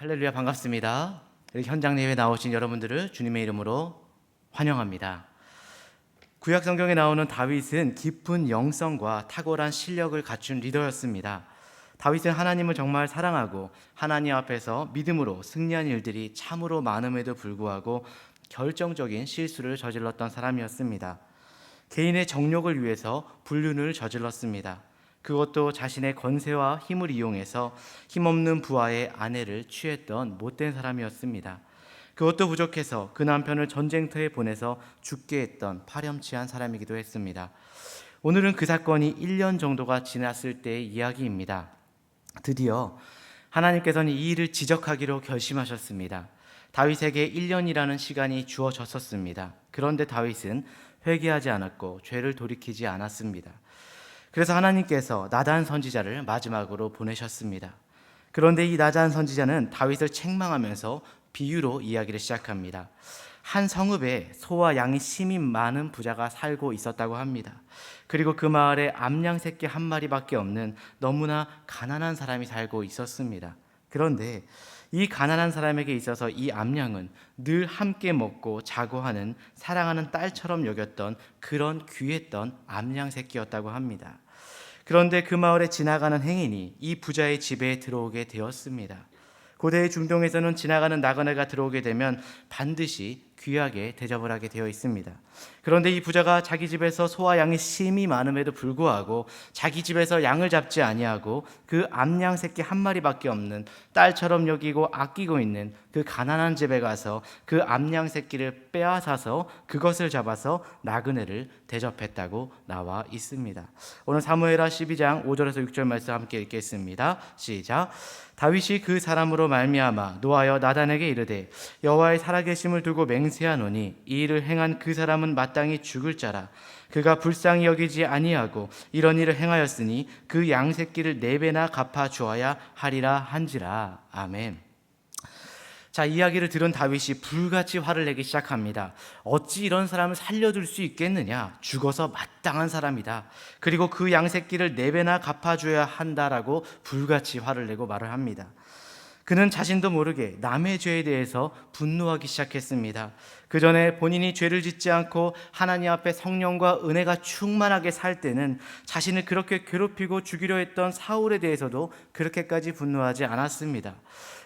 할렐루야, 반갑습니다. 이렇게 현장 예배 나오신 여러분들을 주님의 이름으로 환영합니다. 구약 성경에 나오는 다윗은 깊은 영성과 탁월한 실력을 갖춘 리더였습니다. 다윗은 하나님을 정말 사랑하고 하나님 앞에서 믿음으로 승리한 일들이 참으로 많음에도 불구하고 결정적인 실수를 저질렀던 사람이었습니다. 개인의 정욕을 위해서 불륜을 저질렀습니다. 그것도 자신의 권세와 힘을 이용해서 힘없는 부하의 아내를 취했던 못된 사람이었습니다. 그것도 부족해서 그 남편을 전쟁터에 보내서 죽게 했던 파렴치한 사람이기도 했습니다. 오늘은 그 사건이 1년 정도가 지났을 때의 이야기입니다. 드디어 하나님께서는 이 일을 지적하기로 결심하셨습니다. 다윗에게 1년이라는 시간이 주어졌었습니다. 그런데 다윗은 회개하지 않았고 죄를 돌이키지 않았습니다. 그래서 하나님께서 나단 선지자를 마지막으로 보내셨습니다. 그런데 이 나단 선지자는 다윗을 책망하면서 비유로 이야기를 시작합니다. 한 성읍에 소와 양이 심히 많은 부자가 살고 있었다고 합니다. 그리고 그 마을에 암양 새끼 한 마리밖에 없는 너무나 가난한 사람이 살고 있었습니다. 그런데 이 가난한 사람에게 있어서 이 암양은 늘 함께 먹고 자고 하는 사랑하는 딸처럼 여겼던 그런 귀했던 암양 새끼였다고 합니다. 그런데 그 마을에 지나가는 행인이 이 부자의 집에 들어오게 되었습니다. 고대의 중동에서는 지나가는 나그네가 들어오게 되면 반드시 귀하게 대접을 하게 되어 있습니다. 그런데 이 부자가 자기 집에서 소와 양이 심히 많음에도 불구하고 자기 집에서 양을 잡지 아니하고 그 암양 새끼 한 마리밖에 없는 딸처럼 여기고 아끼고 있는 그 가난한 집에 가서 그 암양 새끼를 빼앗아서 그것을 잡아서 나그네를 대접했다고 나와 있습니다. 오늘 사무엘하 12장 5절에서 6절 말씀 함께 읽겠습니다. 시작. 다윗이 그 사람으로 말미암아 노하여 나단에게 이르되 여호와의 살아계심을 두고 맹세하노니 이 일을 행한 그 사람은 마땅히 죽을 자라. 그가 불쌍히 여기지 아니하고 이런 일을 행하였으니 그 양새끼를 4배나 갚아 주어야 하리라 한지라. 아멘. 자, 이야기를 들은 다윗이 불같이 화를 내기 시작합니다. 어찌 이런 사람을 살려둘 수 있겠느냐? 죽어서 마땅한 사람이다. 그리고 그 양새끼를 4배나 갚아줘야 한다라고 불같이 화를 내고 말을 합니다. 그는 자신도 모르게 남의 죄에 대해서 분노하기 시작했습니다. 그 전에 본인이 죄를 짓지 않고 하나님 앞에 성령과 은혜가 충만하게 살 때는 자신을 그렇게 괴롭히고 죽이려 했던 사울에 대해서도 그렇게까지 분노하지 않았습니다.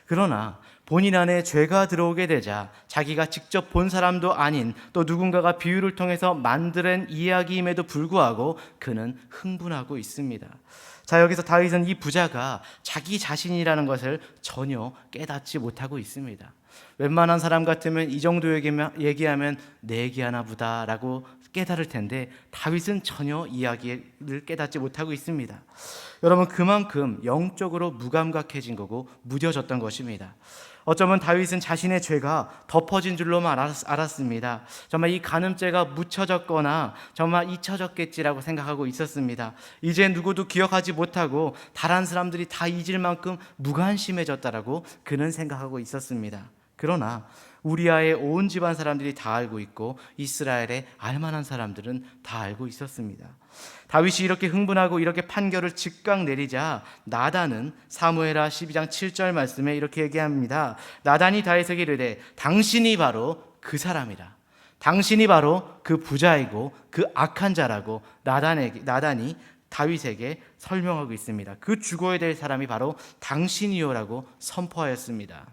그러나 본인 안에 죄가 들어오게 되자 자기가 직접 본 사람도 아닌 또 누군가가 비유를 통해서 만들어낸 이야기임에도 불구하고 그는 흥분하고 있습니다. 자, 여기서 다윗은 이 부자가 자기 자신이라는 것을 전혀 깨닫지 못하고 있습니다. 웬만한 사람 같으면 이 정도 얘기하면 내 얘기하나 보다라고 깨달을 텐데 다윗은 전혀 이야기를 깨닫지 못하고 있습니다. 여러분, 그만큼 영적으로 무감각해진 거고 무뎌졌던 것입니다. 어쩌면 다윗은 자신의 죄가 덮어진 줄로만 알았습니다. 정말 이 간음죄가 묻혀졌거나 정말 잊혀졌겠지라고 생각하고 있었습니다. 이제 누구도 기억하지 못하고 다른 사람들이 다 잊을 만큼 무관심해졌다라고 그는 생각하고 있었습니다. 그러나 우리아의 온 집안 사람들이 다 알고 있고 이스라엘의 알만한 사람들은 다 알고 있었습니다. 다윗이 이렇게 흥분하고 이렇게 판결을 즉각 내리자 나단은 사무엘하 12장 7절 말씀에 이렇게 얘기합니다. 나단이 다윗에게 이르되 당신이 바로 그 사람이라. 당신이 바로 그 부자이고 그 악한 자라고 나단이 다윗에게 설명하고 있습니다. 그 죽어야 될 사람이 바로 당신이요라고 선포하였습니다.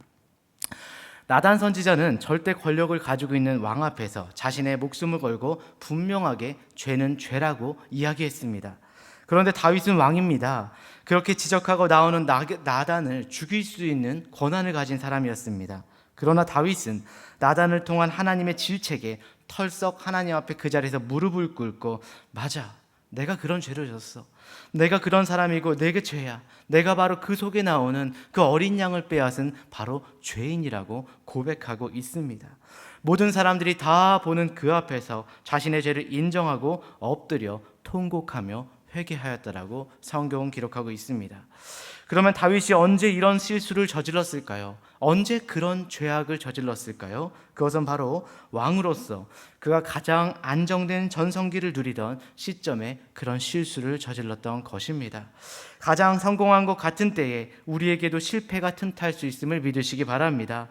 나단 선지자는 절대 권력을 가지고 있는 왕 앞에서 자신의 목숨을 걸고 분명하게 죄는 죄라고 이야기했습니다. 그런데 다윗은 왕입니다. 그렇게 지적하고 나오는 나단을 죽일 수 있는 권한을 가진 사람이었습니다. 그러나 다윗은 나단을 통한 하나님의 질책에 털썩 하나님 앞에 그 자리에서 무릎을 꿇고 맞아, 내가 그런 죄를 졌어. 내가 그런 사람이고 내게 죄야. 내가 바로 그 속에 나오는 그 어린 양을 빼앗은 바로 죄인이라고 고백하고 있습니다. 모든 사람들이 다 보는 그 앞에서 자신의 죄를 인정하고 엎드려 통곡하며 회개하였다라고 성경은 기록하고 있습니다. 그러면 다윗이 언제 이런 실수를 저질렀을까요? 언제 그런 죄악을 저질렀을까요? 그것은 바로 왕으로서 그가 가장 안정된 전성기를 누리던 시점에 그런 실수를 저질렀던 것입니다. 가장 성공한 것 같은 때에 우리에게도 실패가 틈탈 수 있음을 믿으시기 바랍니다.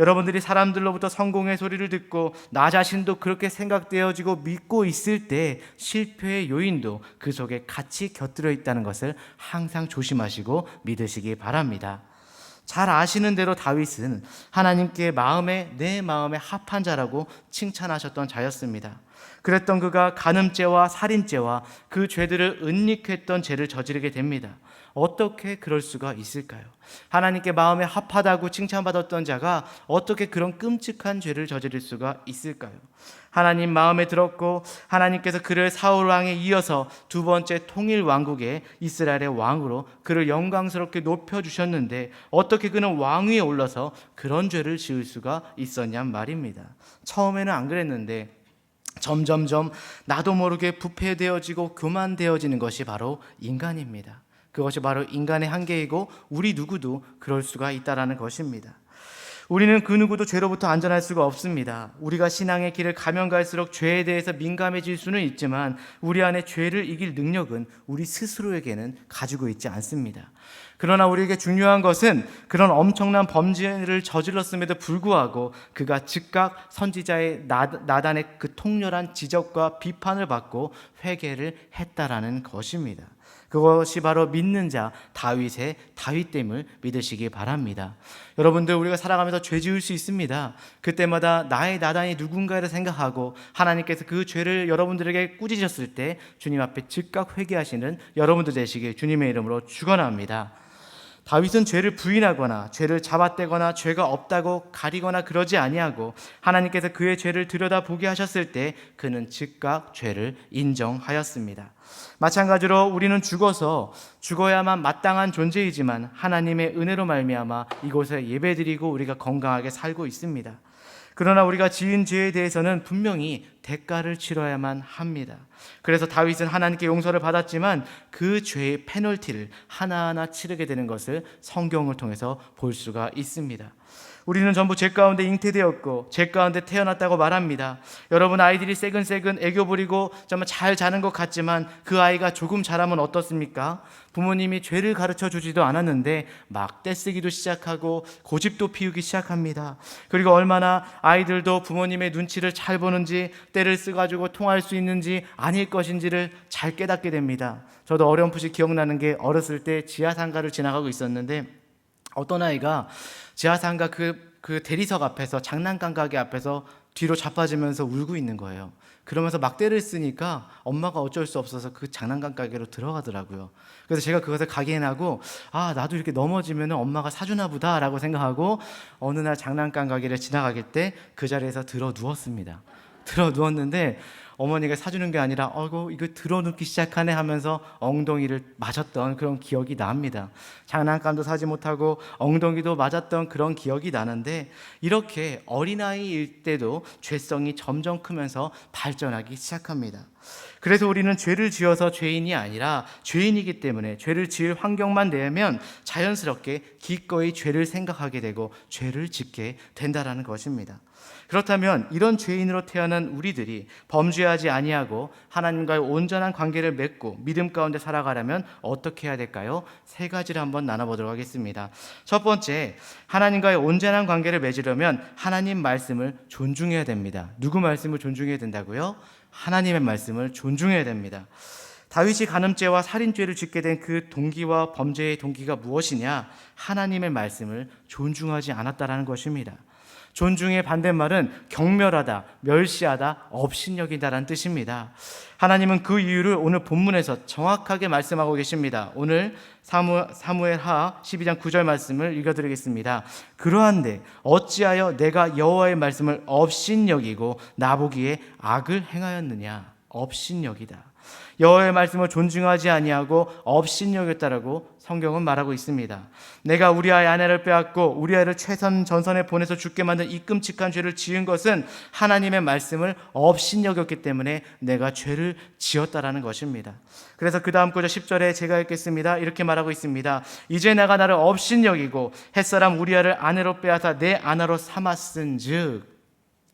여러분들이 사람들로부터 성공의 소리를 듣고 나 자신도 그렇게 생각되어지고 믿고 있을 때 실패의 요인도 그 속에 같이 곁들여 있다는 것을 항상 조심하시고 믿으시기 바랍니다. 잘 아시는 대로 다윗은 하나님께 내 마음에 합한 자라고 칭찬하셨던 자였습니다. 그랬던 그가 간음죄와 살인죄와 그 죄들을 은닉했던 죄를 저지르게 됩니다. 어떻게 그럴 수가 있을까요? 하나님께 마음에 합하다고 칭찬받았던 자가 어떻게 그런 끔찍한 죄를 저지를 수가 있을까요? 하나님 마음에 들었고 하나님께서 그를 사울 왕에 이어서 두 번째 통일 왕국의 이스라엘의 왕으로 그를 영광스럽게 높여주셨는데 어떻게 그는 왕위에 올라서 그런 죄를 지을 수가 있었냔 말입니다. 처음에는 안 그랬는데 점점점 나도 모르게 부패되어지고 교만되어지는 것이 바로 인간입니다. 그것이 바로 인간의 한계이고 우리 누구도 그럴 수가 있다는 것입니다. 우리는 그 누구도 죄로부터 안전할 수가 없습니다. 우리가 신앙의 길을 가면 갈수록 죄에 대해서 민감해질 수는 있지만 우리 안에 죄를 이길 능력은 우리 스스로에게는 가지고 있지 않습니다. 그러나 우리에게 중요한 것은 그런 엄청난 범죄를 저질렀음에도 불구하고 그가 즉각 선지자의 나단의 그 통렬한 지적과 비판을 받고 회개를 했다라는 것입니다. 그것이 바로 믿는 자 다윗의 다윗됨을 믿으시기 바랍니다. 여러분들, 우리가 살아가면서 죄 지을 수 있습니다. 그때마다 나의 나단이 누군가를 생각하고 하나님께서 그 죄를 여러분들에게 꾸짖으셨을 때 주님 앞에 즉각 회개하시는 여러분들 되시길 주님의 이름으로 축원합니다. 다윗은 죄를 부인하거나 죄를 잡아떼거나 죄가 없다고 가리거나 그러지 아니하고 하나님께서 그의 죄를 들여다보게 하셨을 때 그는 즉각 죄를 인정하였습니다. 마찬가지로 우리는 죽어야만 마땅한 존재이지만 하나님의 은혜로 말미암아 이곳에 예배드리고 우리가 건강하게 살고 있습니다. 그러나 우리가 지은 죄에 대해서는 분명히 대가를 치러야만 합니다. 그래서 다윗은 하나님께 용서를 받았지만 그 죄의 페널티를 하나하나 치르게 되는 것을 성경을 통해서 볼 수가 있습니다. 우리는 전부 죄 가운데 잉태되었고 죄 가운데 태어났다고 말합니다. 여러분, 아이들이 새근새근 애교 부리고 정말 잘 자는 것 같지만 그 아이가 조금 자라면 어떻습니까? 부모님이 죄를 가르쳐 주지도 않았는데 막 떼쓰기도 시작하고 고집도 피우기 시작합니다. 그리고 얼마나 아이들도 부모님의 눈치를 잘 보는지 때를 써가지고 통할 수 있는지 아닐 것인지를 잘 깨닫게 됩니다. 저도 어렴풋이 기억나는 게 어렸을 때 지하상가를 지나가고 있었는데 어떤 아이가 지하상가 그 대리석 앞에서 장난감 가게 앞에서 뒤로 자빠지면서 울고 있는 거예요. 그러면서 막대를 쓰니까 엄마가 어쩔 수 없어서 그 장난감 가게로 들어가더라고요. 그래서 제가 그것을 각인하고 나도 이렇게 넘어지면 엄마가 사주나 보다 라고 생각하고 어느 날 장난감 가게를 지나가길 때 그 자리에서 들어 누웠습니다. 들어 누웠는데 어머니가 사주는 게 아니라 이거 들어눕기 시작하네 하면서 엉덩이를 맞았던 그런 기억이 납니다. 장난감도 사지 못하고 엉덩이도 맞았던 그런 기억이 나는데 이렇게 어린아이일 때도 죄성이 점점 크면서 발전하기 시작합니다. 그래서 우리는 죄를 지어서 죄인이 아니라 죄인이기 때문에 죄를 지을 환경만 되면 자연스럽게 기꺼이 죄를 생각하게 되고 죄를 짓게 된다는 것입니다. 그렇다면 이런 죄인으로 태어난 우리들이 범죄하지 아니하고 하나님과의 온전한 관계를 맺고 믿음 가운데 살아가려면 어떻게 해야 될까요? 세 가지를 한번 나눠보도록 하겠습니다. 첫 번째, 하나님과의 온전한 관계를 맺으려면 하나님 말씀을 존중해야 됩니다. 누구 말씀을 존중해야 된다고요? 하나님의 말씀을 존중해야 됩니다. 다윗이 간음죄와 살인죄를 짓게 된 그 동기와 범죄의 동기가 무엇이냐? 하나님의 말씀을 존중하지 않았다라는 것입니다. 존중의 반대말은 경멸하다, 멸시하다, 업신여기다라는 뜻입니다. 하나님은 그 이유를 오늘 본문에서 정확하게 말씀하고 계십니다. 오늘 사무엘하 12장 9절 말씀을 읽어드리겠습니다. 그러한데 어찌하여 내가 여호와의 말씀을 업신여기고 나보기에 악을 행하였느냐? 업신여기다. 여호와의 말씀을 존중하지 아니하고 업신여겼다라고 성경은 말하고 있습니다. 내가 우리아의 아내를 빼앗고 우리아를 최선 전선에 보내서 죽게 만든 이 끔찍한 죄를 지은 것은 하나님의 말씀을 업신여겼기 때문에 내가 죄를 지었다라는 것입니다. 그래서 그 다음 구절 10절에 제가 읽겠습니다. 이렇게 말하고 있습니다. 이제 내가 나를 업신여기고 햇사람 우리아를 아내로 빼앗아 내 아내로 삼았은즉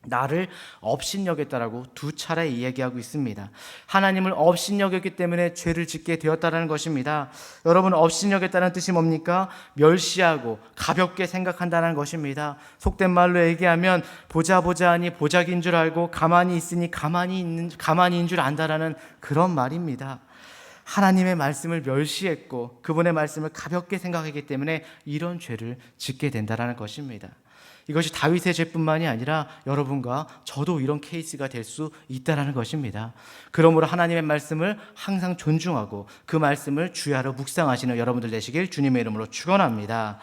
나를 업신여겼다라고 두 차례 이야기하고 있습니다. 하나님을 업신여겼기 때문에 죄를 짓게 되었다는 것입니다. 여러분, 업신여겼다는 뜻이 뭡니까? 멸시하고 가볍게 생각한다는 것입니다. 속된 말로 얘기하면 보자 하니 보자기인 줄 알고 가만히 있으니 가만히인 줄 안다라는 그런 말입니다. 하나님의 말씀을 멸시했고 그분의 말씀을 가볍게 생각하기 때문에 이런 죄를 짓게 된다는 것입니다. 이것이 다윗의 죄뿐만이 아니라 여러분과 저도 이런 케이스가 될 수 있다는 것입니다. 그러므로 하나님의 말씀을 항상 존중하고 그 말씀을 주야로 묵상하시는 여러분들 되시길 주님의 이름으로 축원합니다.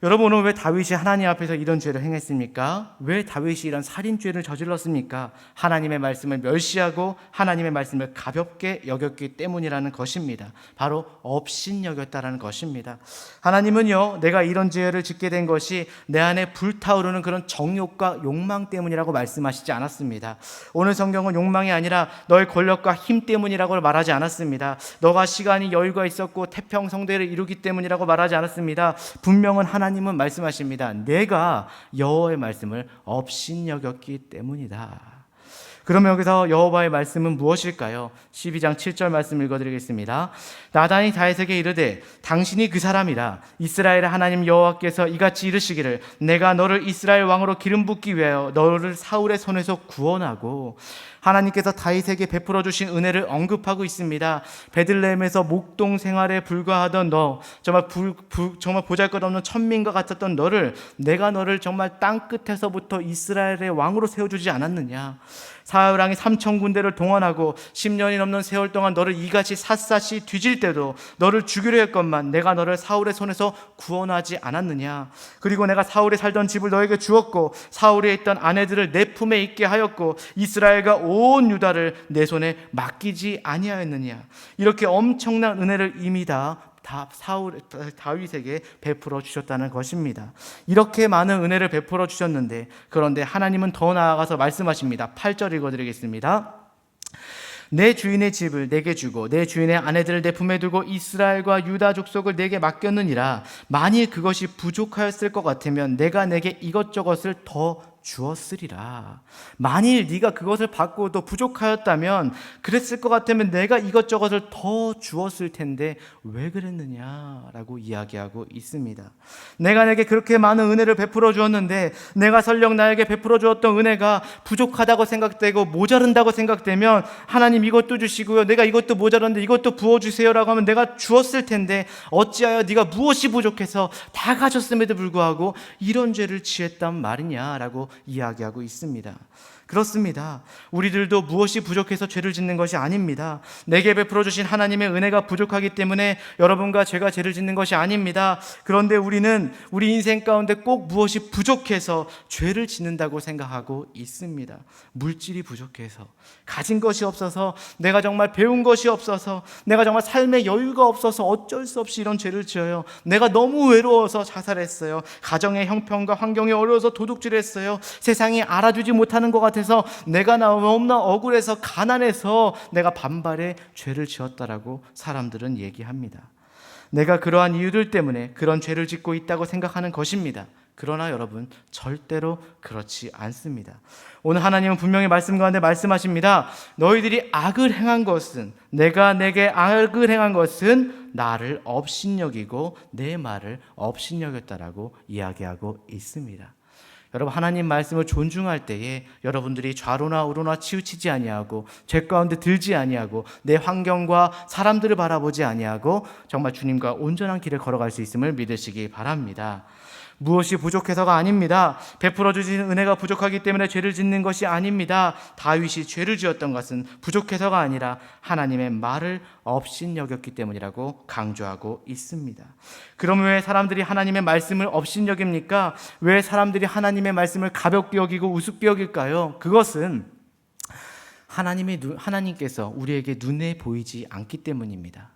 여러분, 오늘 왜 다윗이 하나님 앞에서 이런 죄를 행했습니까? 왜 다윗이 이런 살인죄를 저질렀습니까? 하나님의 말씀을 멸시하고 하나님의 말씀을 가볍게 여겼기 때문이라는 것입니다. 바로 업신여겼다라는 것입니다. 하나님은요, 내가 이런 죄를 짓게 된 것이 내 안에 불타오르는 그런 정욕과 욕망 때문이라고 말씀하시지 않았습니다. 오늘 성경은 욕망이 아니라 너의 권력과 힘 때문이라고 말하지 않았습니다. 너가 시간이 여유가 있었고 태평성대를 이루기 때문이라고 말하지 않았습니다. 분명은 하나님은 말씀하십니다. 내가 여호와의 말씀을 업신여겼기 때문이다. 그러면 여기서 여호와의 말씀은 무엇일까요? 12장 7절 말씀 읽어드리겠습니다. 나단이 다윗에게 이르되 당신이 그 사람이라. 이스라엘의 하나님 여호와께서 이같이 이르시기를 내가 너를 이스라엘 왕으로 기름 붓기 위하여 너를 사울의 손에서 구원하고. 하나님께서 다윗에게 베풀어 주신 은혜를 언급하고 있습니다. 베들레헴에서 목동 생활에 불과하던 너, 정말 보잘것없는 천민과 같았던 너를, 내가 너를 정말 땅 끝에서부터 이스라엘의 왕으로 세워주지 않았느냐. 사울 왕이 3,000군대를 동원하고 10년이 넘는 세월 동안 너를 이같이 샅샅이 뒤질 때도 너를 죽이려 했건만 내가 너를 사울의 손에서 구원하지 않았느냐. 그리고 내가 사울이 살던 집을 너에게 주었고 사울에 있던 아내들을 내 품에 있게 하였고 이스라엘과 온 유다를 내 손에 맡기지 아니하였느냐. 이렇게 엄청난 은혜를 이미 다 다윗에게 베풀어 주셨다는 것입니다. 이렇게 많은 은혜를 베풀어 주셨는데, 그런데 하나님은 더 나아가서 말씀하십니다. 8절 읽어드리겠습니다. 내 주인의 집을 내게 주고 내 주인의 아내들을 내 품에 두고 이스라엘과 유다 족속을 내게 맡겼느니라. 만일 그것이 부족하였을 것 같으면 내가 내게 이것저것을 더 주었으리라. 만일 네가 그것을 받고 또 부족하였다면, 그랬을 것 같으면 내가 이것저것을 더 주었을 텐데 왜 그랬느냐라고 이야기하고 있습니다. 내가 내게 그렇게 많은 은혜를 베풀어 주었는데, 내가 설령 나에게 베풀어 주었던 은혜가 부족하다고 생각되고 모자른다고 생각되면, 하나님 이것도 주시고요, 내가 이것도 모자란데 이것도 부어주세요라고 하면 내가 주었을 텐데 어찌하여 네가 무엇이 부족해서 다 가졌음에도 불구하고 이런 죄를 지었단 말이냐라고 이야기하고 있습니다. 그렇습니다. 우리들도 무엇이 부족해서 죄를 짓는 것이 아닙니다. 내게 베풀어 주신 하나님의 은혜가 부족하기 때문에 여러분과 제가 죄를 짓는 것이 아닙니다. 그런데 우리는 우리 인생 가운데 꼭 무엇이 부족해서 죄를 짓는다고 생각하고 있습니다. 물질이 부족해서, 가진 것이 없어서, 내가 정말 배운 것이 없어서, 내가 정말 삶의 여유가 없어서 어쩔 수 없이 이런 죄를 지어요. 내가 너무 외로워서 자살했어요. 가정의 형편과 환경이 어려워서 도둑질했어요. 세상이 알아주지 못하는 것 같아서 내가 너무나 억울해서 가난해서 내가 반발의 죄를 지었다라고 사람들은 얘기합니다. 내가 그러한 이유들 때문에 그런 죄를 짓고 있다고 생각하는 것입니다. 그러나 여러분, 절대로 그렇지 않습니다. 오늘 하나님은 분명히 말씀 가운데 말씀하십니다. 너희들이 악을 행한 것은, 내가 내게 악을 행한 것은 나를 업신여기고 내 말을 업신여겼다라고 이야기하고 있습니다. 여러분, 하나님 말씀을 존중할 때에 여러분들이 좌로나 우로나 치우치지 아니하고 죄 가운데 들지 아니하고 내 환경과 사람들을 바라보지 아니하고 정말 주님과 온전한 길을 걸어갈 수 있음을 믿으시기 바랍니다. 무엇이 부족해서가 아닙니다. 베풀어 주신 은혜가 부족하기 때문에 죄를 짓는 것이 아닙니다. 다윗이 죄를 지었던 것은 부족해서가 아니라 하나님의 말을 업신여겼기 때문이라고 강조하고 있습니다. 그럼 왜 사람들이 하나님의 말씀을 업신여깁니까? 왜 사람들이 하나님의 말씀을 가볍게 여기고 우습게 여길까요? 그것은 하나님께서 우리에게 눈에 보이지 않기 때문입니다.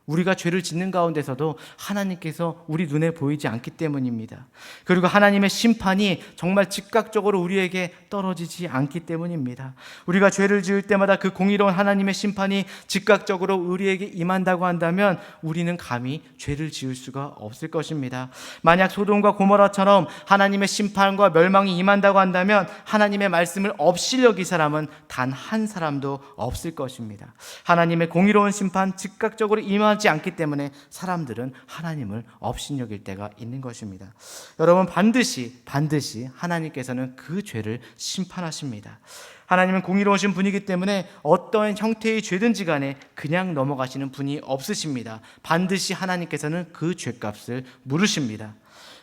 우리가 죄를 짓는 가운데서도 하나님께서 우리 눈에 보이지 않기 때문입니다. 그리고 하나님의 심판이 정말 즉각적으로 우리에게 떨어지지 않기 때문입니다. 우리가 죄를 지을 때마다 그 공의로운 하나님의 심판이 즉각적으로 우리에게 임한다고 한다면 우리는 감히 죄를 지을 수가 없을 것입니다. 만약 소돔과 고모라처럼 하나님의 심판과 멸망이 임한다고 한다면 하나님의 말씀을 없이 여길 사람은 단 한 사람도 없을 것입니다. 하나님의 공의로운 심판 즉각적으로 임하지 않기 때문에 사람들은 하나님을 업신여길 때가 있는 것입니다. 여러분, 반드시 하나님께서는 그 죄를 심판하십니다. 하나님은 공의로우신 분이기 때문에 어떠한 형태의 죄든지 간에 그냥 넘어가시는 분이 없으십니다. 반드시 하나님께서는 그 죄값을 물으십니다.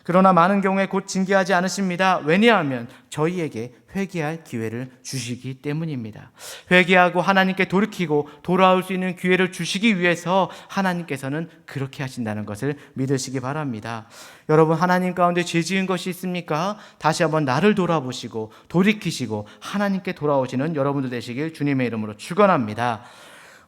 그러나 많은 경우에 곧 징계하지 않으십니다. 왜냐하면 저희에게 회개할 기회를 주시기 때문입니다. 회개하고 하나님께 돌이키고 돌아올 수 있는 기회를 주시기 위해서 하나님께서는 그렇게 하신다는 것을 믿으시기 바랍니다. 여러분, 하나님 가운데 죄 지은 것이 있습니까? 다시 한번 나를 돌아보시고 돌이키시고 하나님께 돌아오시는 여러분들 되시길 주님의 이름으로 축원합니다.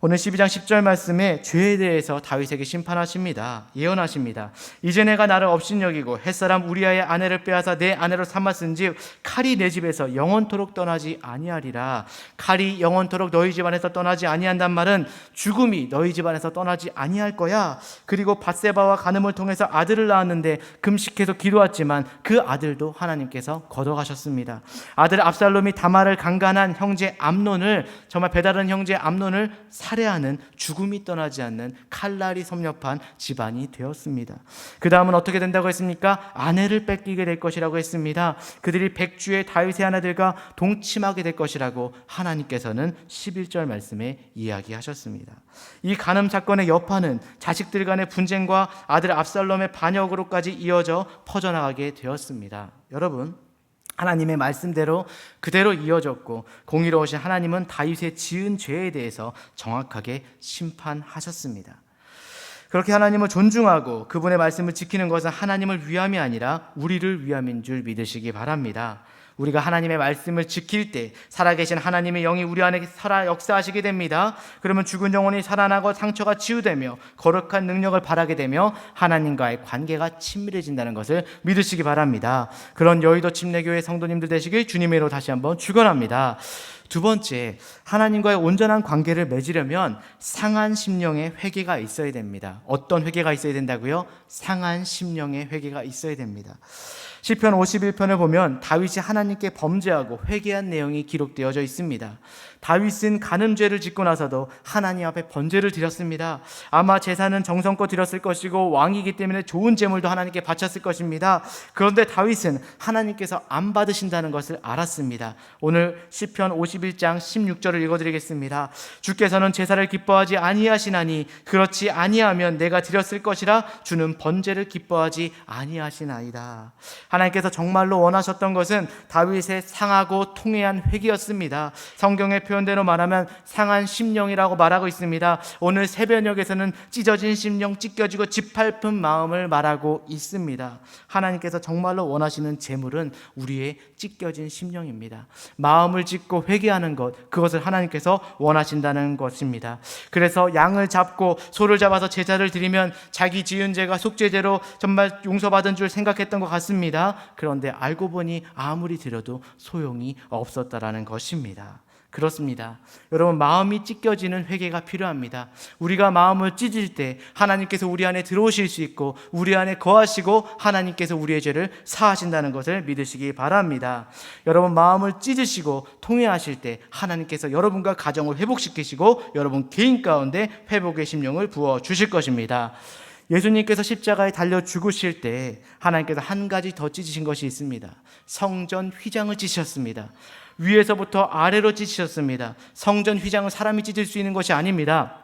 오늘 12장 10절 말씀에 죄에 대해서 다윗에게 심판하십니다. 예언하십니다. 이제 내가 나를 업신여기고 햇사람 우리아의 아내를 빼앗아 내 아내로 삼았은즉 칼이 내 집에서 영원토록 떠나지 아니하리라. 칼이 영원토록 너희 집안에서 떠나지 아니한단 말은 죽음이 너희 집안에서 떠나지 아니할 거야. 그리고 밧세바와 간음을 통해서 아들을 낳았는데 금식해서 기도했지만 그 아들도 하나님께서 걷어가셨습니다. 아들 압살롬이 다말을 강간한 형제 암논을, 정말 배다른 형제 암논을 살해하는, 죽음이 떠나지 않는 칼날이 섭렵한 집안이 되었습니다. 그 다음은 어떻게 된다고 했습니까? 아내를 뺏기게 될 것이라고 했습니다. 그들이 백주의 다윗의 아내들과 동침하게 될 것이라고 하나님께서는 11절 말씀에 이야기하셨습니다. 이 간음 사건의 여파는 자식들 간의 분쟁과 아들 압살롬의 반역으로까지 이어져 퍼져나가게 되었습니다. 여러분, 하나님의 말씀대로 그대로 이어졌고 공의로우신 하나님은 다윗의 지은 죄에 대해서 정확하게 심판하셨습니다. 그렇게 하나님을 존중하고 그분의 말씀을 지키는 것은 하나님을 위함이 아니라 우리를 위함인 줄 믿으시기 바랍니다. 우리가 하나님의 말씀을 지킬 때 살아계신 하나님의 영이 우리 안에 살아 역사하시게 됩니다. 그러면 죽은 영혼이 살아나고 상처가 치유되며 거룩한 능력을 발하게 되며 하나님과의 관계가 친밀해진다는 것을 믿으시기 바랍니다. 그런 여의도 침례교회 성도님들 되시길 주님의 이름으로 다시 한번 축원합니다. 두 번째, 하나님과의 온전한 관계를 맺으려면 상한 심령의 회개가 있어야 됩니다. 어떤 회개가 있어야 된다고요? 상한 심령의 회개가 있어야 됩니다. 시편 51편을 보면 다윗이 하나님께 범죄하고 회개한 내용이 기록되어져 있습니다. 다윗은 간음죄를 짓고 나서도 하나님 앞에 번제를 드렸습니다. 아마 제사는 정성껏 드렸을 것이고 왕이기 때문에 좋은 제물도 하나님께 바쳤을 것입니다. 그런데 다윗은 하나님께서 안 받으신다는 것을 알았습니다. 오늘 시편 51장 16절을 읽어드리겠습니다. 주께서는 제사를 기뻐하지 아니하시나니 그렇지 아니하면 내가 드렸을 것이라 주는 번제를 기뻐하지 아니하시나이다. 하나님께서 정말로 원하셨던 것은 다윗의 상하고 통회한 회개였습니다. 성경의 표현대로 말하면 상한 심령이라고 말하고 있습니다. 오늘 새벽역에서는 찢어진 심령, 찢겨지고 짓밟힌 마음을 말하고 있습니다. 하나님께서 정말로 원하시는 제물은 우리의 찢겨진 심령입니다. 마음을 찢고 회개하는 것, 그것을 하나님께서 원하신다는 것입니다. 그래서 양을 잡고 소를 잡아서 제사를 드리면 자기 지은 죄가 속죄제로 정말 용서받은 줄 생각했던 것 같습니다. 그런데 알고 보니 아무리 드려도 소용이 없었다라는 것입니다. 그렇습니다. 여러분, 마음이 찢겨지는 회개가 필요합니다. 우리가 마음을 찢을 때 하나님께서 우리 안에 들어오실 수 있고 우리 안에 거하시고 하나님께서 우리의 죄를 사하신다는 것을 믿으시기 바랍니다. 여러분, 마음을 찢으시고 통회하실 때 하나님께서 여러분과 가정을 회복시키시고 여러분 개인 가운데 회복의 심령을 부어주실 것입니다. 예수님께서 십자가에 달려 죽으실 때 하나님께서 한 가지 더 찢으신 것이 있습니다. 성전 휘장을 찢으셨습니다. 위에서부터 아래로 찢으셨습니다. 성전 휘장은 사람이 찢을 수 있는 것이 아닙니다.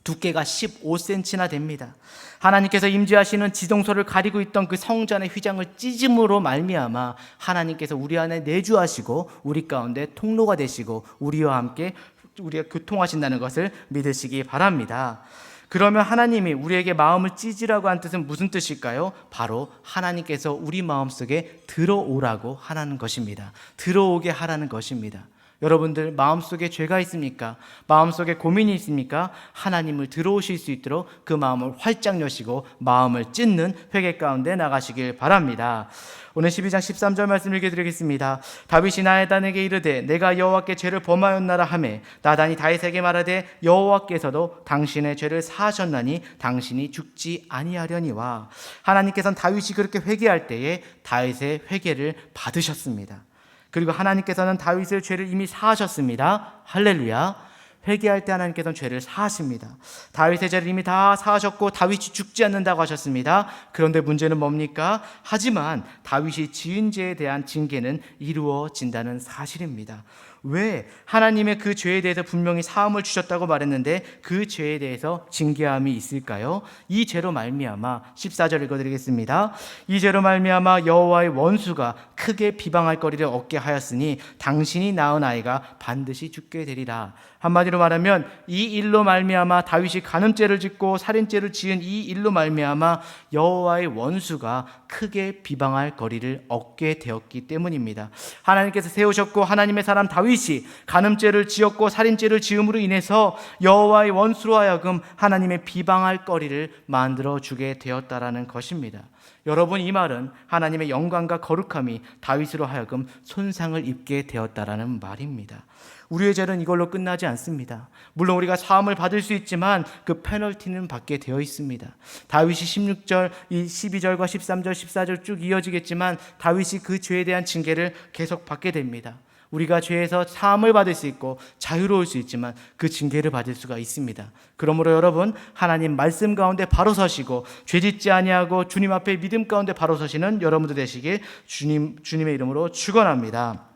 두께가 15cm나 됩니다. 하나님께서 임재하시는 지성소를 가리고 있던 그 성전의 휘장을 찢음으로 말미암아 하나님께서 우리 안에 내주하시고 우리 가운데 통로가 되시고 우리와 함께 우리가 교통하신다는 것을 믿으시기 바랍니다. 그러면 하나님이 우리에게 마음을 찢으라고 한 뜻은 무슨 뜻일까요? 바로 하나님께서 우리 마음속에 들어오라고 하라는 것입니다. 들어오게 하라는 것입니다. 여러분들 마음속에 죄가 있습니까? 마음속에 고민이 있습니까? 하나님을 들어오실 수 있도록 그 마음을 활짝 여시고 마음을 찢는 회개 가운데 나가시길 바랍니다. 오늘 12장 13절 말씀 읽어드리겠습니다. 다윗이 나단에게 이르되 내가 여호와께 죄를 범하였나라 하매 나단이 다윗에게 말하되 여호와께서도 당신의 죄를 사하셨나니 당신이 죽지 아니하려니와. 하나님께서는 다윗이 그렇게 회개할 때에 다윗의 회개를 받으셨습니다. 그리고 하나님께서는 다윗의 죄를 이미 사하셨습니다. 할렐루야. 회개할 때 하나님께서는 죄를 사하십니다. 다윗의 죄를 이미 다 사하셨고 다윗이 죽지 않는다고 하셨습니다. 그런데 문제는 뭡니까? 하지만 다윗이 지은 죄에 대한 징계는 이루어진다는 사실입니다. 왜? 하나님의 그 죄에 대해서 분명히 사함을 주셨다고 말했는데 그 죄에 대해서 징계함이 있을까요? 이 죄로 말미암아 14절 읽어드리겠습니다. 이 죄로 말미암아 여호와의 원수가 크게 비방할 거리를 얻게 하였으니 당신이 낳은 아이가 반드시 죽게 되리라. 한마디로 말하면 이 일로 말미암아 다윗이 간음죄를 짓고 살인죄를 지은 이 일로 말미암아 여호와의 원수가 크게 비방할 거리를 얻게 되었기 때문입니다. 하나님께서 세우셨고 하나님의 사람 다윗이 간음죄를 지었고 살인죄를 지음으로 인해서 여호와의 원수로 하여금 하나님의 비방할 거리를 만들어 주게 되었다라는 것입니다. 여러분, 이 말은 하나님의 영광과 거룩함이 다윗으로 하여금 손상을 입게 되었다라는 말입니다. 우리의 죄는 이걸로 끝나지 않습니다. 물론 우리가 사함을 받을 수 있지만 그 페널티는 받게 되어 있습니다. 다윗이 16절, 12절과 13절, 14절 쭉 이어지겠지만 다윗이 그 죄에 대한 징계를 계속 받게 됩니다. 우리가 죄에서 사함을 받을 수 있고 자유로울 수 있지만 그 징계를 받을 수가 있습니다. 그러므로 여러분, 하나님 말씀 가운데 바로 서시고 죄짓지 아니하고 주님 앞에 믿음 가운데 바로 서시는 여러분들 되시길 주님의 이름으로 축원합니다.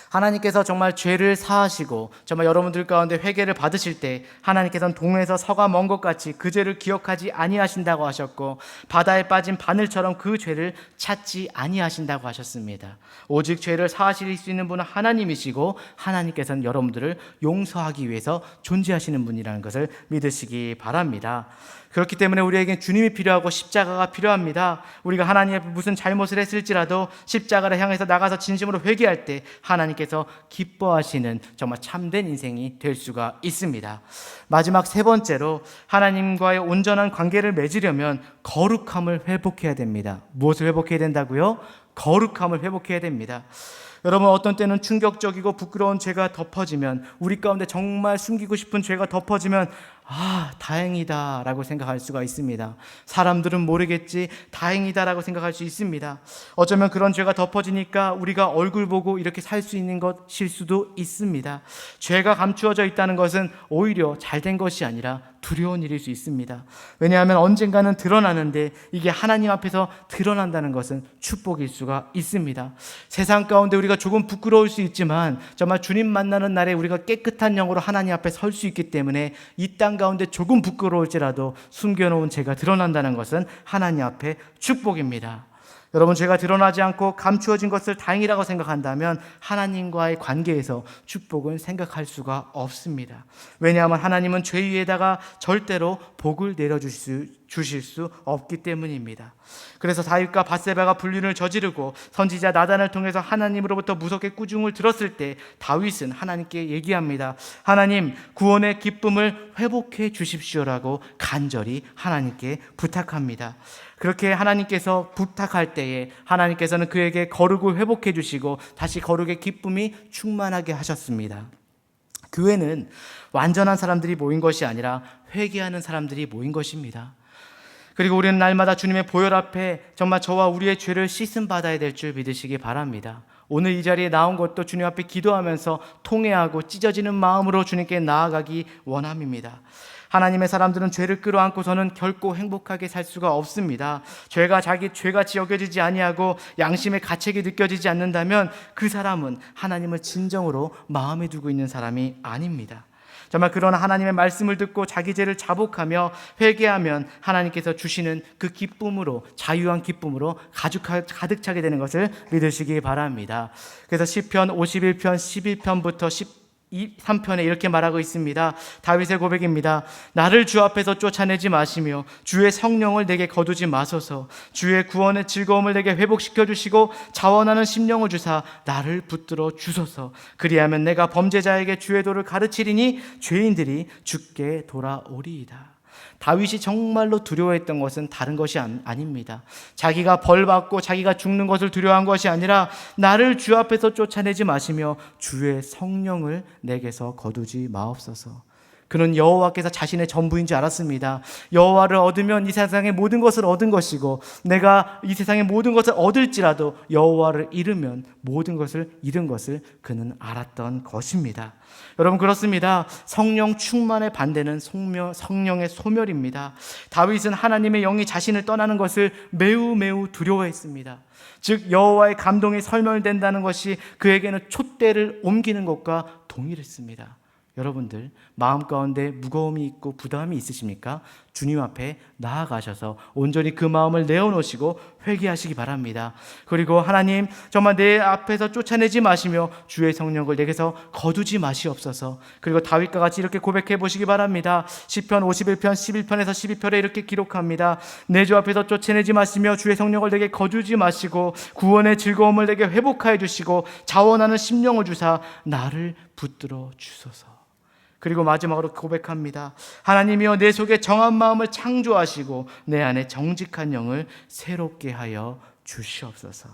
하나님께서 정말 죄를 사하시고 정말 여러분들 가운데 회개를 받으실 때 하나님께서는 동에서 서가 먼 것 같이 그 죄를 기억하지 아니하신다고 하셨고 바다에 빠진 바늘처럼 그 죄를 찾지 아니하신다고 하셨습니다. 오직 죄를 사하실 수 있는 분은 하나님이시고 하나님께서는 여러분들을 용서하기 위해서 존재하시는 분이라는 것을 믿으시기 바랍니다. 그렇기 때문에 우리에겐 주님이 필요하고 십자가가 필요합니다. 우리가 하나님 앞에 무슨 잘못을 했을지라도 십자가를 향해서 나가서 진심으로 회개할 때 하나님께서 기뻐하시는 정말 참된 인생이 될 수가 있습니다. 마지막 세 번째로 하나님과의 온전한 관계를 맺으려면 거룩함을 회복해야 됩니다. 무엇을 회복해야 된다고요? 거룩함을 회복해야 됩니다. 여러분, 어떤 때는 충격적이고 부끄러운 죄가 덮어지면, 우리 가운데 정말 숨기고 싶은 죄가 덮어지면 다행이다 라고 생각할 수가 있습니다. 사람들은 모르겠지 다행이다 라고 생각할 수 있습니다. 어쩌면 그런 죄가 덮어지니까 우리가 얼굴 보고 이렇게 살 수 있는 것일 수도 있습니다. 죄가 감추어져 있다는 것은 오히려 잘된 것이 아니라 두려운 일일 수 있습니다. 왜냐하면 언젠가는 드러나는데 이게 하나님 앞에서 드러난다는 것은 축복일 수가 있습니다. 세상 가운데 우리가 조금 부끄러울 수 있지만 정말 주님 만나는 날에 우리가 깨끗한 영으로 하나님 앞에 설 수 있기 때문에 이 땅 가운데 조금 부끄러울지라도 숨겨놓은 죄가 드러난다는 것은 하나님 앞에 축복입니다. 여러분, 죄가 드러나지 않고 감추어진 것을 다행이라고 생각한다면 하나님과의 관계에서 축복은 생각할 수가 없습니다. 왜냐하면 하나님은 죄 위에다가 절대로 복을 내려주실 수 없기 때문입니다. 그래서 다윗과 밧세바가 불륜을 저지르고 선지자 나단을 통해서 하나님으로부터 무섭게 꾸중을 들었을 때 다윗은 하나님께 얘기합니다. 하나님, 구원의 기쁨을 회복해 주십시오라고 간절히 하나님께 부탁합니다. 그렇게 하나님께서 부탁할 때에 하나님께서는 그에게 거룩을 회복해 주시고 다시 거룩의 기쁨이 충만하게 하셨습니다. 교회는 완전한 사람들이 모인 것이 아니라 회개하는 사람들이 모인 것입니다. 그리고 우리는 날마다 주님의 보혈 앞에 정말 저와 우리의 죄를 씻음 받아야 될 줄 믿으시기 바랍니다. 오늘 이 자리에 나온 것도 주님 앞에 기도하면서 통회하고 찢어지는 마음으로 주님께 나아가기 원함입니다. 하나님의 사람들은 죄를 끌어안고서는 결코 행복하게 살 수가 없습니다. 죄가 자기 죄같이 여겨지지 아니하고 양심의 가책이 느껴지지 않는다면 그 사람은 하나님을 진정으로 마음에 두고 있는 사람이 아닙니다. 정말 그런 하나님의 말씀을 듣고 자기 죄를 자복하며 회개하면 하나님께서 주시는 그 기쁨으로, 자유한 기쁨으로 가득 차게 되는 것을 믿으시기 바랍니다. 그래서 시편 51편 11편부터 3편에 이렇게 말하고 있습니다. 다윗의 고백입니다. 나를 주 앞에서 쫓아내지 마시며 주의 성령을 내게 거두지 마소서. 주의 구원의 즐거움을 내게 회복시켜 주시고 자원하는 심령을 주사 나를 붙들어 주소서. 그리하면 내가 범죄자에게 주의 도를 가르치리니 죄인들이 주께 돌아오리이다. 다윗이 정말로 두려워했던 것은 다른 것이 아닙니다. 자기가 벌받고 자기가 죽는 것을 두려워한 것이 아니라 나를 주 앞에서 쫓아내지 마시며 주의 성령을 내게서 거두지 마옵소서. 그는 여호와께서 자신의 전부인 줄 알았습니다. 여호와를 얻으면 이 세상의 모든 것을 얻은 것이고 내가 이 세상의 모든 것을 얻을지라도 여호와를 잃으면 모든 것을 잃은 것을 그는 알았던 것입니다. 여러분, 그렇습니다. 성령 충만의 반대는 성령의 소멸입니다. 다윗은 하나님의 영이 자신을 떠나는 것을 매우 두려워했습니다. 즉 여호와의 감동이 설멸된다는 것이 그에게는 촛대를 옮기는 것과 동일했습니다. 여러분들 마음 가운데 무거움이 있고 부담이 있으십니까? 주님 앞에 나아가셔서 온전히 그 마음을 내어놓으시고 회개하시기 바랍니다. 그리고 하나님, 정말 내 앞에서 쫓아내지 마시며 주의 성령을 내게서 거두지 마시옵소서. 그리고 다윗과 같이 이렇게 고백해 보시기 바랍니다. 시편 51편 11편에서 12편에 이렇게 기록합니다. 내 주 앞에서 쫓아내지 마시며 주의 성령을 내게 거두지 마시고 구원의 즐거움을 내게 회복하여 주시고 자원하는 심령을 주사 나를 붙들어 주소서. 그리고 마지막으로 고백합니다. 하나님이여, 내 속에 정한 마음을 창조하시고 내 안에 정직한 영을 새롭게 하여 주시옵소서.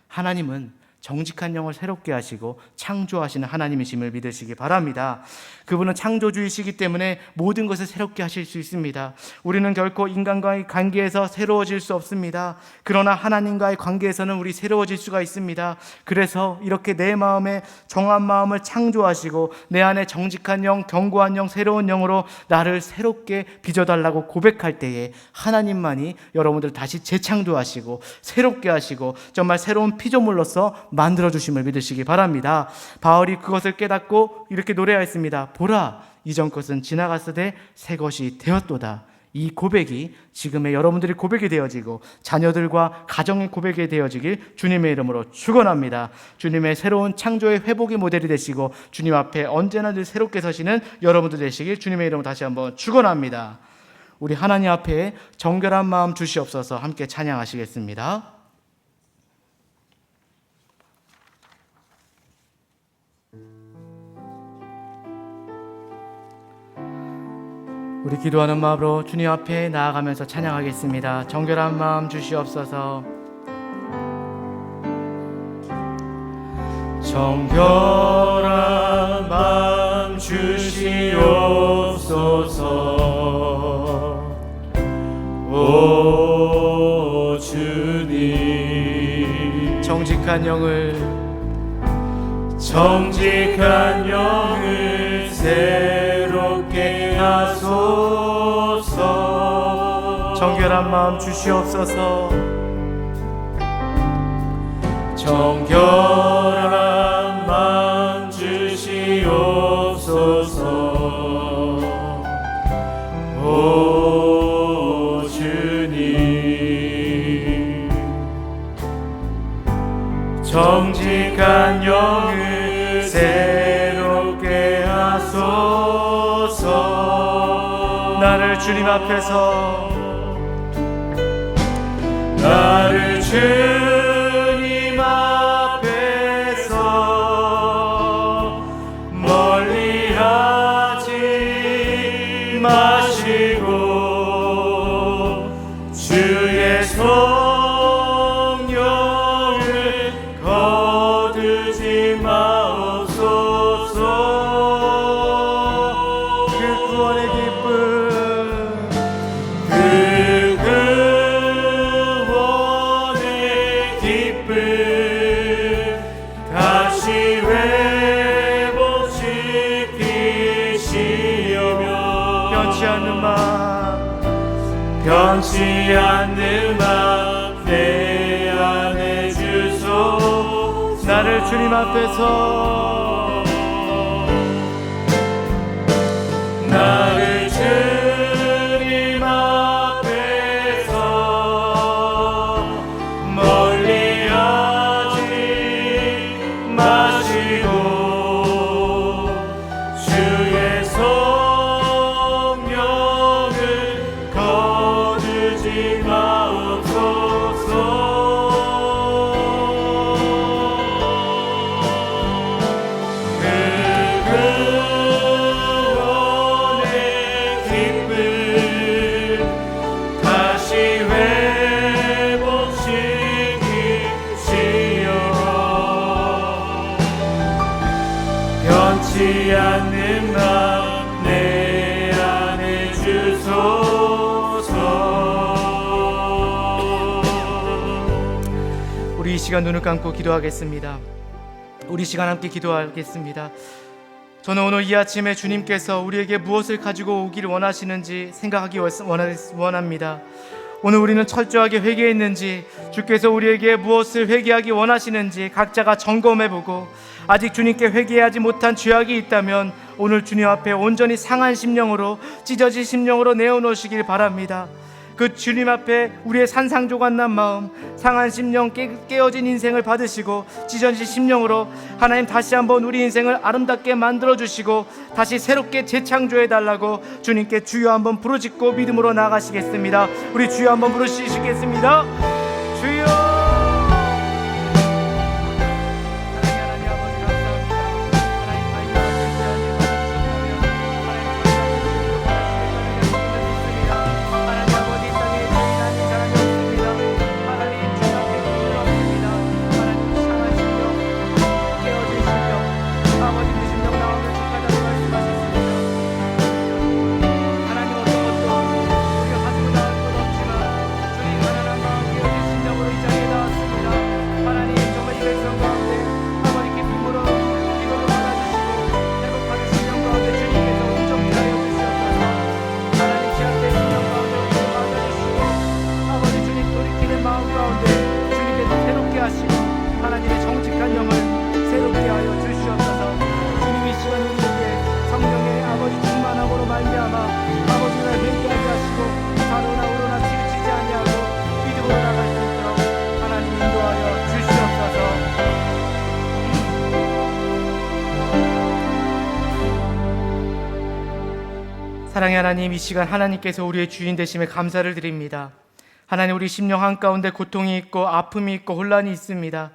하나님은 정직한 영을 새롭게 하시고 창조하시는 하나님이심을 믿으시기 바랍니다. 그분은 창조주이시기 때문에 모든 것을 새롭게 하실 수 있습니다. 우리는 결코 인간과의 관계에서 새로워질 수 없습니다. 그러나 하나님과의 관계에서는 우리 새로워질 수가 있습니다. 그래서 이렇게 내 마음에 정한 마음을 창조하시고 내 안에 정직한 영, 견고한 영, 새로운 영으로 나를 새롭게 빚어달라고 고백할 때에 하나님만이 여러분들 다시 재창조하시고 새롭게 하시고 정말 새로운 피조물로서 만들어주심을 믿으시기 바랍니다. 바울이 그것을 깨닫고 이렇게 노래하였습니다. 보라, 이전 것은 지나갔으되 새 것이 되었도다. 이 고백이 지금의 여러분들의 고백이 되어지고 자녀들과 가정의 고백이 되어지길 주님의 이름으로 축원합니다. 주님의 새로운 창조의 회복의 모델이 되시고 주님 앞에 언제나 늘 새롭게 서시는 여러분들 되시길 주님의 이름으로 다시 한번 축원합니다. 우리 하나님 앞에 정결한 마음 주시옵소서. 함께 찬양하시겠습니다. 우리 기도하는 마음으로 주님 앞에 나아가면서 찬양하겠습니다. 정결한 마음 주시옵소서. 정결한 마음 주시옵소서. 오 주님, 정직한 영을 새롭게 하소서. 정결한 마음 주시옵소서. 정결한 마음 주시옵소서. 오 주님, 정직한 영을 새롭게 하소서. 나를 주님 앞에서 멀리하지 마시고 주의 성령을 거두지 마옵소서. 그 구원의 기쁨, 다시 회복시키시며 변치 않는 마음 내 안에 주소. 나를 주님 앞에서 멀리하지 마시고 변치 않는 마음 내 안에 주소서. 우리 이 시간 눈을 감고 기도하겠습니다. 우리 시간 함께 기도하겠습니다. 저는 오늘 이 아침에 주님께서 우리에게 무엇을 가지고 오기를 원하시는지 생각하기 원합니다. 오늘 우리는 철저하게 회개했는지, 주께서 우리에게 무엇을 회개하기 원하시는지 각자가 점검해보고, 아직 주님께 회개하지 못한 죄악이 있다면 오늘 주님 앞에 온전히 상한 심령으로, 찢어진 심령으로 내어놓으시길 바랍니다. 그 주님 앞에 우리의 산상조각난 마음, 상한 심령, 깨어진 인생을 받으시고 찢어진 심령으로 하나님 다시 한번 우리 인생을 아름답게 만들어주시고 다시 새롭게 재창조해달라고 주님께 주여 한번 부르짖고 믿음으로 나아가시겠습니다. 우리 주여 한번 부르시겠습니다. 주여. 하나님의 정직한 영을 새롭게 하여 주시옵소서. 주님이 시간 우리에게 성령의 아버지 충만함으로 말미암아 아버지를 회개하게 하시고 사로나 오로나 치우치지 아니하고 믿음으로 나갈 수 있도록 하나님 인도하여 주시옵소서. 사랑의 하나님, 이 시간 하나님께서 우리의 주인 되심에 감사를 드립니다. 하나님, 우리 심령 한가운데 고통이 있고 아픔이 있고 혼란이 있습니다.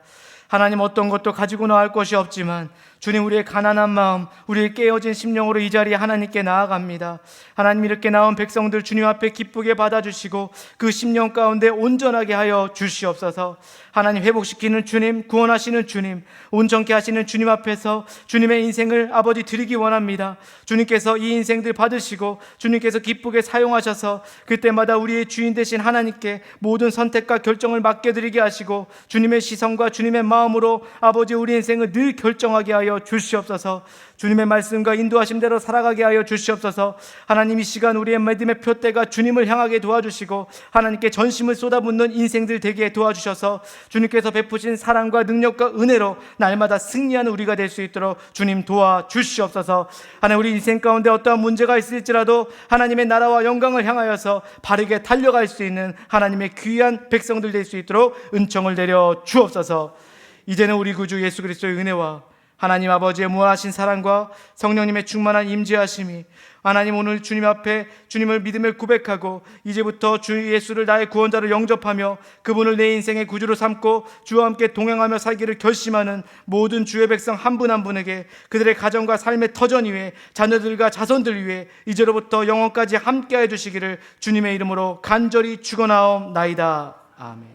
하나님, 어떤 것도 가지고 나갈 것이 없지만 주님, 우리의 가난한 마음, 우리의 깨어진 심령으로 이 자리에 하나님께 나아갑니다. 하나님, 이렇게 나온 백성들 주님 앞에 기쁘게 받아주시고 그 심령 가운데 온전하게 하여 주시옵소서. 하나님, 회복시키는 주님, 구원하시는 주님, 온전케 하시는 주님 앞에서 주님의 인생을 아버지 드리기 원합니다. 주님께서 이 인생들 받으시고 주님께서 기쁘게 사용하셔서 그때마다 우리의 주인 되신 하나님께 모든 선택과 결정을 맡겨드리게 하시고 주님의 시선과 주님의 마음으로 아버지 우리 인생을 늘 결정하게 하여 주시옵소서. 주님의 말씀과 인도하심대로 살아가게 하여 주시옵소서. 하나님, 이 시간 우리의 믿음의 표대가 주님을 향하게 도와주시고 하나님께 전심을 쏟아붓는 인생들 되게 도와주셔서 주님께서 베푸신 사랑과 능력과 은혜로 날마다 승리하는 우리가 될 수 있도록 주님 도와주시옵소서. 하나님, 우리 인생 가운데 어떠한 문제가 있을지라도 하나님의 나라와 영광을 향하여서 바르게 달려갈 수 있는 하나님의 귀한 백성들 될 수 있도록 은총을 내려 주옵소서. 이제는 우리 구주 예수 그리스도의 은혜와 하나님 아버지의 무한하신 사랑과 성령님의 충만한 임재하심이 하나님, 오늘 주님 앞에 주님을 믿음을 고백하고 이제부터 주 예수를 나의 구원자로 영접하며 그분을 내 인생의 구주로 삼고 주와 함께 동행하며 살기를 결심하는 모든 주의 백성 한 분 한 분에게 그들의 가정과 삶의 터전 위에 자녀들과 자손들 위에 이제로부터 영원까지 함께해 주시기를 주님의 이름으로 간절히 축원하옵나이다. 아멘.